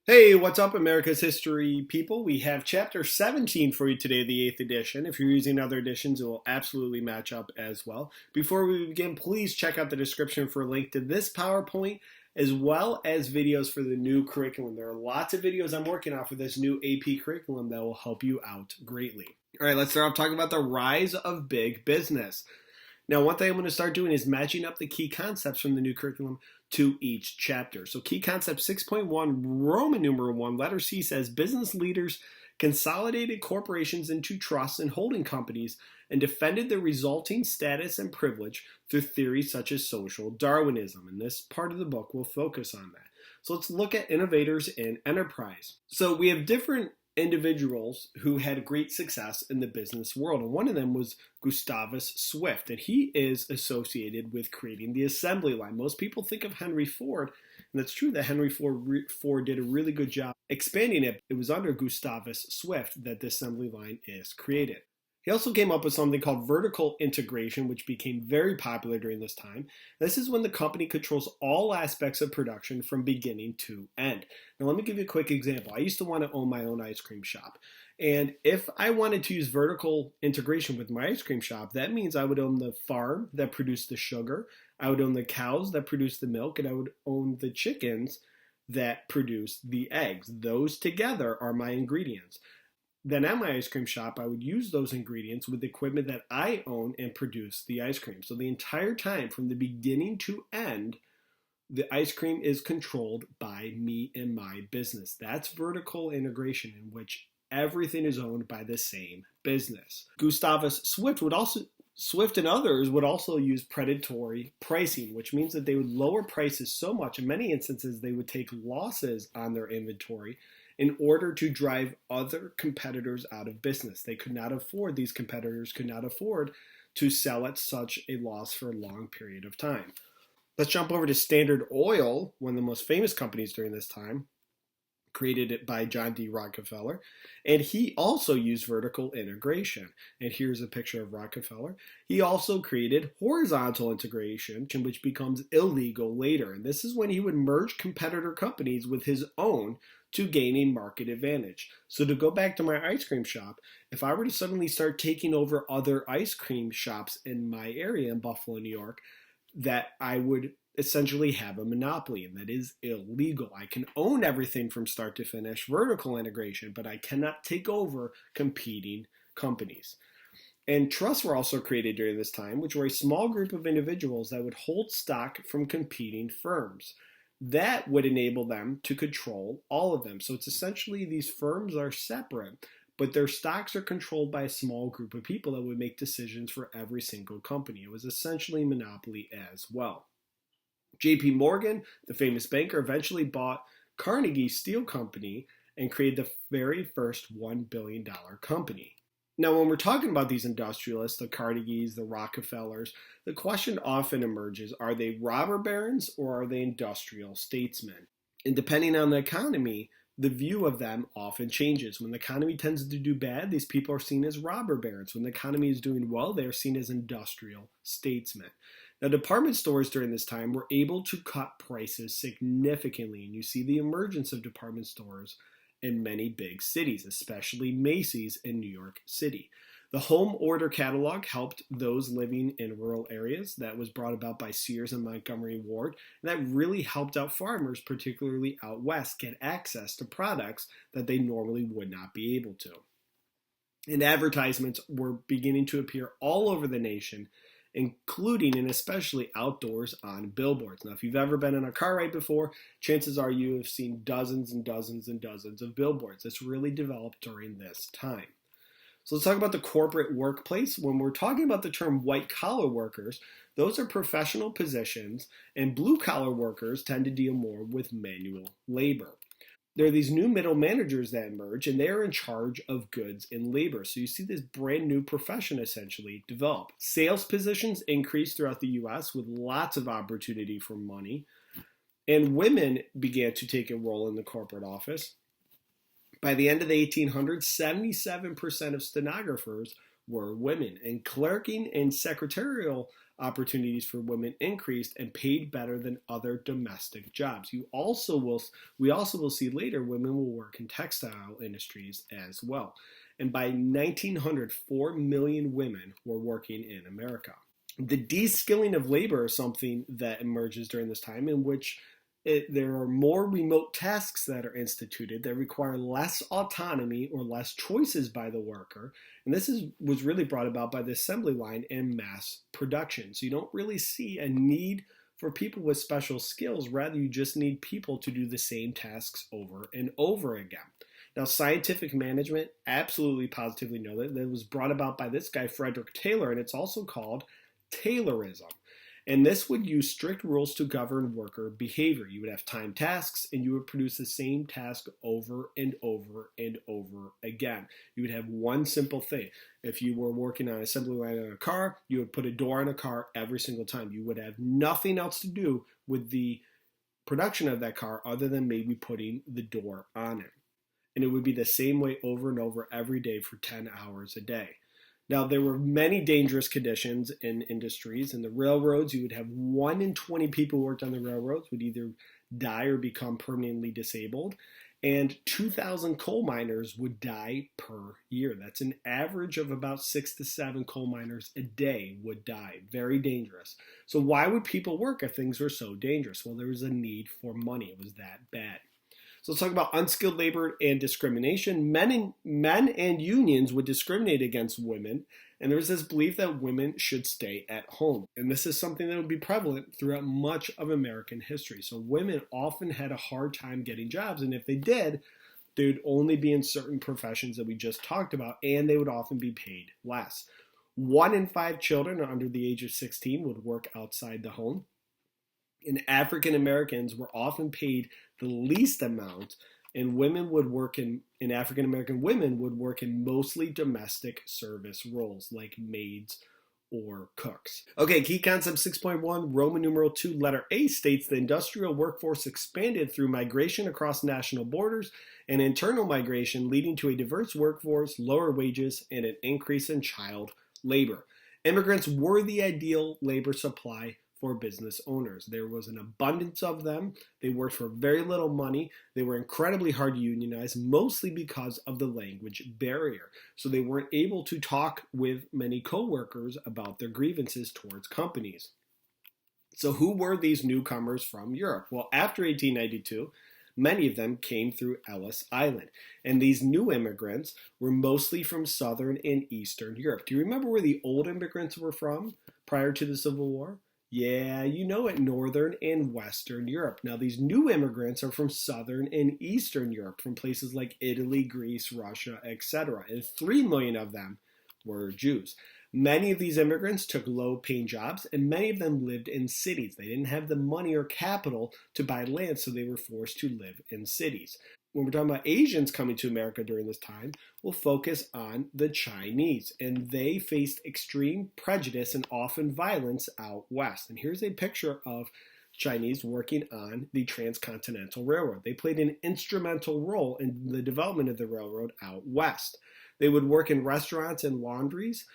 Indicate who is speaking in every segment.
Speaker 1: Hey, what's up, America's History people? We have chapter 17 for you today, the 8th edition. If you're using other editions, it will absolutely match up as well. Before we begin, please check out the description for a link to this PowerPoint as well as videos for the new curriculum. There are lots of videos I'm working on for this new AP curriculum that will help you out greatly. All right, let's start off talking about the rise of big business. Now, one thing I'm going to start doing is matching up the key concepts from the new curriculum to each chapter. So key concept 6.1, Roman numeral 1, letter C says business leaders consolidated corporations into trusts and holding companies and defended the resulting status and privilege through theories such as social Darwinism. And this part of the book will focus on that. So let's look at innovators in enterprise. So we have different individuals who had great success in the business world, and one of them was Gustavus Swift, and he is associated with creating the assembly line. Most people think of Henry Ford, and that's true that Henry Ford did a really good job expanding it. It was under Gustavus Swift that the assembly line is created. He also came up with something called vertical integration, which became very popular during this time. This is when the company controls all aspects of production from beginning to end. Now, let me give you a quick example. I used to want to own my own ice cream shop. And if I wanted to use vertical integration with my ice cream shop, that means I would own the farm that produced the sugar, I would own the cows that produced the milk, and I would own the chickens that produce the eggs. Those together are my ingredients. Then at my ice cream shop, I would use those ingredients with the equipment that I own and produce the ice cream. So the entire time, from the beginning to end, the ice cream is controlled by me and my business. That's vertical integration, in which everything is owned by the same business. Gustavus Swift and others would also use predatory pricing, which means that they would lower prices so much. In many instances, they would take losses on their inventory in order to drive other competitors out of business. These competitors could not afford to sell at such a loss for a long period of time. Let's jump over to Standard Oil, one of the most famous companies during this time, created it by John D. Rockefeller, and he also used vertical integration. And here's a picture of Rockefeller. He also created horizontal integration, which becomes illegal later. And this is when he would merge competitor companies with his own to gain a market advantage. So to go back to my ice cream shop, if I were to suddenly start taking over other ice cream shops in my area in Buffalo, New York, that I would essentially have a monopoly, and that is illegal. I can own everything from start to finish, vertical integration, but I cannot take over competing companies. And trusts were also created during this time, which were a small group of individuals that would hold stock from competing firms. That would enable them to control all of them. So it's essentially these firms are separate, but their stocks are controlled by a small group of people that would make decisions for every single company. It was essentially monopoly as well. J.P. Morgan, the famous banker, eventually bought Carnegie Steel Company and created the very first $1 billion company. Now, when we're talking about these industrialists, the Carnegies, the Rockefellers, the question often emerges, are they robber barons or are they industrial statesmen? And depending on the economy, the view of them often changes. When the economy tends to do bad, these people are seen as robber barons. When the economy is doing well, they are seen as industrial statesmen. Now, department stores during this time were able to cut prices significantly, and you see the emergence of department stores in many big cities, especially Macy's in New York City. The home order catalog helped those living in rural areas. That was brought about by Sears and Montgomery Ward, and that really helped out farmers, particularly out west, get access to products that they normally would not be able to. And advertisements were beginning to appear all over the nation, including and especially outdoors on billboards. Now, if you've ever been in a car ride before, chances are you have seen dozens and dozens and dozens of billboards. This really developed during this time. So let's talk about the corporate workplace. When we're talking about the term white-collar workers, those are professional positions, and blue-collar workers tend to deal more with manual labor. There are these new middle managers that emerge, and they are in charge of goods and labor. So you see this brand new profession essentially develop. Sales positions increased throughout the U.S. with lots of opportunity for money, and women began to take a role in the corporate office. By the end of the 1800s, 77% of stenographers were women, and clerking and secretarial opportunities for women increased and paid better than other domestic jobs. We also will see later women will work in textile industries as well. And by 1900, 4 million women were working in America. The DeSkilling of Labor is something that emerges during this time in which there are more remote tasks that are instituted that require less autonomy or less choices by the worker. And this was really brought about by the assembly line and mass production. So you don't really see a need for people with special skills. Rather, you just need people to do the same tasks over and over again. Now, scientific management, absolutely positively know that was brought about by this guy, Frederick Taylor, and it's also called Taylorism. And this would use strict rules to govern worker behavior. You would have timed tasks, and you would produce the same task over and over and over again. You would have one simple thing. If you were working on an assembly line on a car, you would put a door on a car every single time. You would have nothing else to do with the production of that car other than maybe putting the door on it. And it would be the same way over and over every day for 10 hours a day. Now, there were many dangerous conditions in industries. In the railroads, you would have 1 in 20 people who worked on the railroads would either die or become permanently disabled. And 2,000 coal miners would die per year. That's an average of about 6 to 7 coal miners a day would die. Very dangerous. So why would people work if things were so dangerous? Well, there was a need for money. It was that bad. So let's talk about unskilled labor and discrimination. Men and unions would discriminate against women, and there was this belief that women should stay at home. And this is something that would be prevalent throughout much of American history. So women often had a hard time getting jobs, and if they did, they would only be in certain professions that we just talked about, and they would often be paid less. 1 in 5 children under the age of 16 would work outside the home. And African Americans were often paid the least amount, and African American women would work in mostly domestic service roles like maids or cooks. Okay, key concept 6.1, Roman numeral 2, letter A states the industrial workforce expanded through migration across national borders and internal migration, leading to a diverse workforce, lower wages, and an increase in child labor. Immigrants were the ideal labor supply for business owners. There was an abundance of them. They worked for very little money. They were incredibly hard to unionize, mostly because of the language barrier. So they weren't able to talk with many coworkers about their grievances towards companies. So who were these newcomers from Europe? Well, after 1892, many of them came through Ellis Island. And these new immigrants were mostly from Southern and Eastern Europe. Do you remember where the old immigrants were from prior to the Civil War? Yeah, you know it, Northern and Western Europe. Now, these new immigrants are from Southern and Eastern Europe, from places like Italy, Greece, Russia, etc. And 3 million of them were Jews. Many of these immigrants took low-paying jobs, and many of them lived in cities. They didn't have the money or capital to buy land, so they were forced to live in cities. When we're talking about Asians coming to America during this time, we'll focus on the Chinese, and they faced extreme prejudice and often violence out west. And here's a picture of Chinese working on the Transcontinental Railroad. They played an instrumental role in the development of the railroad out west. They would work in restaurants and laundries,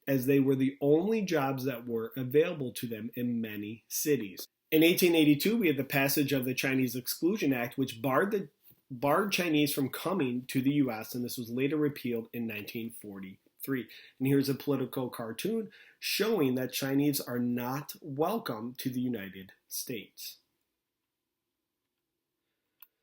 Speaker 1: as they were the only jobs that were available to them in many cities. In 1882, we had the passage of the Chinese Exclusion Act, which barred Chinese from coming to the U.S., and this was later repealed in 1943. And here's a political cartoon showing that Chinese are not welcome to the United States.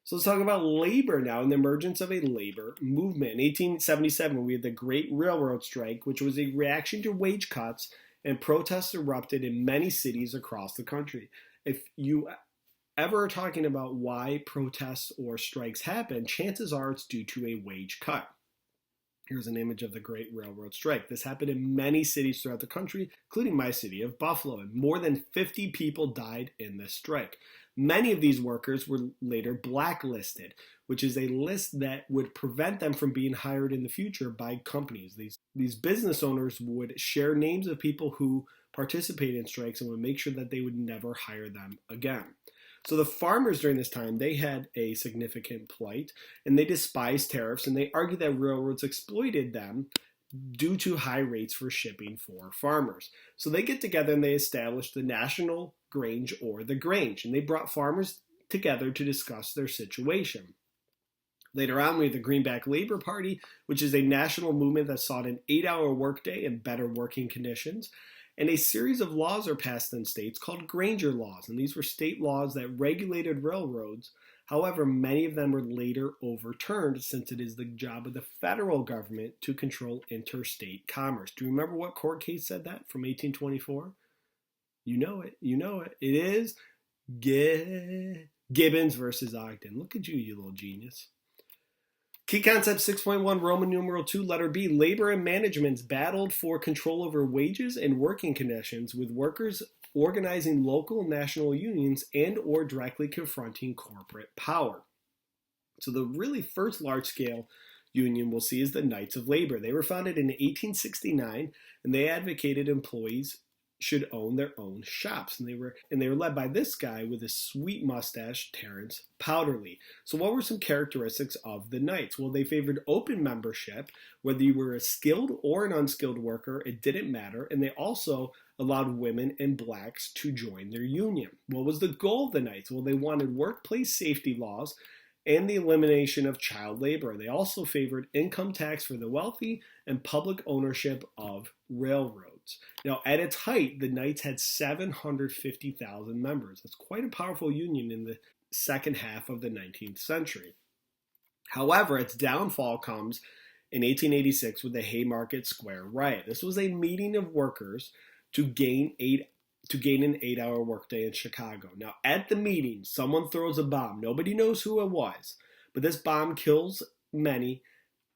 Speaker 1: So let's talk about labor now and the emergence of a labor movement. In 1877, we had the Great Railroad Strike, which was a reaction to wage cuts, and protests erupted in many cities across the country. If you ever are talking about why protests or strikes happen, chances are it's due to a wage cut. Here's an image of the Great Railroad Strike. This happened in many cities throughout the country, including my city of Buffalo, and more than 50 people died in this strike. Many of these workers were later blacklisted, which is a list that would prevent them from being hired in the future by companies. These business owners would share names of people who participated in strikes and would make sure that they would never hire them again. So the farmers during this time, they had a significant plight, and they despised tariffs, and they argued that railroads exploited them due to high rates for shipping for farmers. So they get together and they establish the National Grange, or the Grange, and they brought farmers together to discuss their situation. Later on, we have the Greenback Labor Party, which is a national movement that sought an 8-hour workday and better working conditions. And a series of laws are passed in states called Granger laws, and these were state laws that regulated railroads. However, many of them were later overturned, since it is the job of the federal government to control interstate commerce. Do you remember what court case said that from 1824? You know it. It is Gibbons versus Ogden. Look at you, you little genius. Key concept 6.1, Roman numeral 2, letter B. Labor and managements battled for control over wages and working conditions, with workers organizing local and national unions and or directly confronting corporate power. So the really first large-scale union we'll see is the Knights of Labor. They were founded in 1869, and they advocated employees should own their own shops. And they were led by this guy with a sweet mustache, Terence Powderly. So what were some characteristics of the Knights? Well, they favored open membership. Whether you were a skilled or an unskilled worker, it didn't matter. And they also allowed women and blacks to join their union. What was the goal of the Knights? Well, they wanted workplace safety laws and the elimination of child labor. They also favored income tax for the wealthy and public ownership of railroads. Now, at its height, the Knights had 750,000 members. That's quite a powerful union in the second half of the 19th century. However, its downfall comes in 1886 with the Haymarket Square riot. This was a meeting of workers to gain an 8-hour workday in Chicago. Now, at the meeting, someone throws a bomb. Nobody knows who it was, but this bomb kills many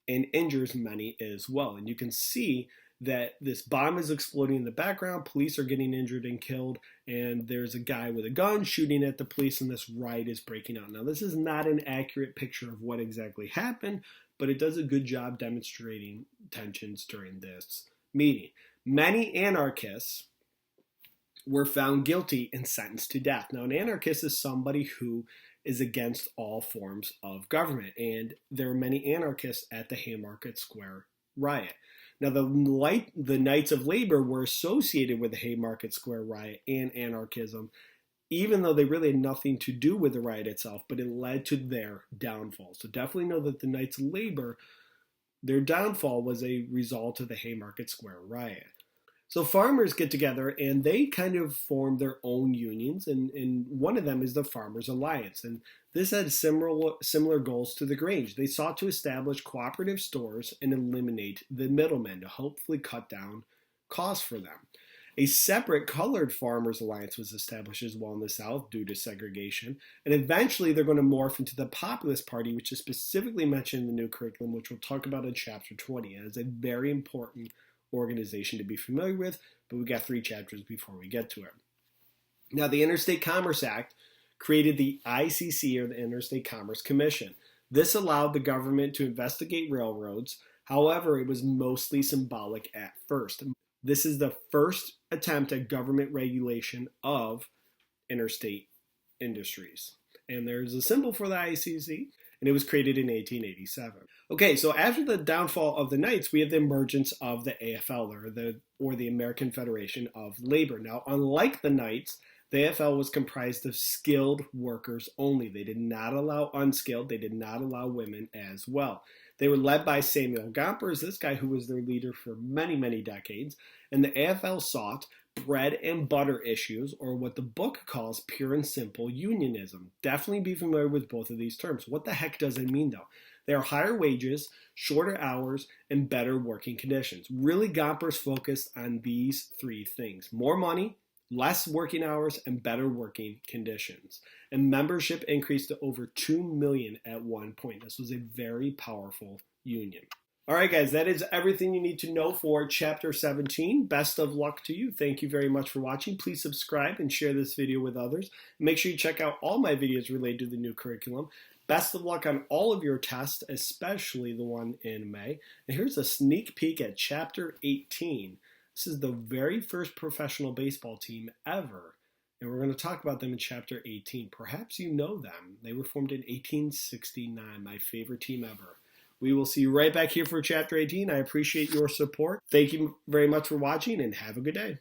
Speaker 1: and injures many as well. And you can see that this bomb is exploding in the background. Police are getting injured and killed, and there's a guy with a gun shooting at the police, and this riot is breaking out. Now, this is not an accurate picture of what exactly happened, but it does a good job demonstrating tensions during this meeting. Many anarchists were found guilty and sentenced to death. Now, an anarchist is somebody who is against all forms of government, and there are many anarchists at the Haymarket Square riot. Now, the Knights of Labor were associated with the Haymarket Square riot and anarchism, even though they really had nothing to do with the riot itself, but it led to their downfall. So definitely know that the Knights of Labor, their downfall was a result of the Haymarket Square riot. So farmers get together and they kind of form their own unions, and one of them is the Farmers Alliance. And this had similar goals to the Grange. They sought to establish cooperative stores and eliminate the middlemen to hopefully cut down costs for them. A separate colored Farmers Alliance was established as well in the South due to segregation. And eventually they're going to morph into the Populist Party, which is specifically mentioned in the new curriculum, which we'll talk about in Chapter 20. It is a very important organization to be familiar with, but we got 3 chapters before we get to it. Now, the Interstate Commerce Act created the ICC, or the Interstate Commerce Commission. This allowed the government to investigate railroads. However, it was mostly symbolic at first. This is the first attempt at government regulation of interstate industries. And there's a symbol for the ICC, and it was created in 1887. Okay, so after the downfall of the Knights, we have the emergence of the AFL, or the American Federation of Labor. Now, unlike the Knights, the AFL was comprised of skilled workers only. They did not allow unskilled. They did not allow women as well. They were led by Samuel Gompers, this guy who was their leader for many, many decades. And the AFL sought bread and butter issues, or what the book calls pure and simple unionism. Definitely be familiar with both of these terms. What the heck does it mean, though? They are higher wages, shorter hours, and better working conditions. Really, Gompers focused on these 3 things: more money, less working hours, and better working conditions. And membership increased to over 2 million at one point. This was a very powerful union. All right, guys, that is everything you need to know for Chapter 17. Best of luck to you. Thank you very much for watching. Please subscribe and share this video with others. Make sure you check out all my videos related to the new curriculum. Best of luck on all of your tests, especially the one in May. And here's a sneak peek at Chapter 18. This is the very first professional baseball team ever, and we're going to talk about them in Chapter 18. Perhaps you know them. They were formed in 1869, my favorite team ever. We will see you right back here for Chapter 18. I appreciate your support. Thank you very much for watching, and have a good day.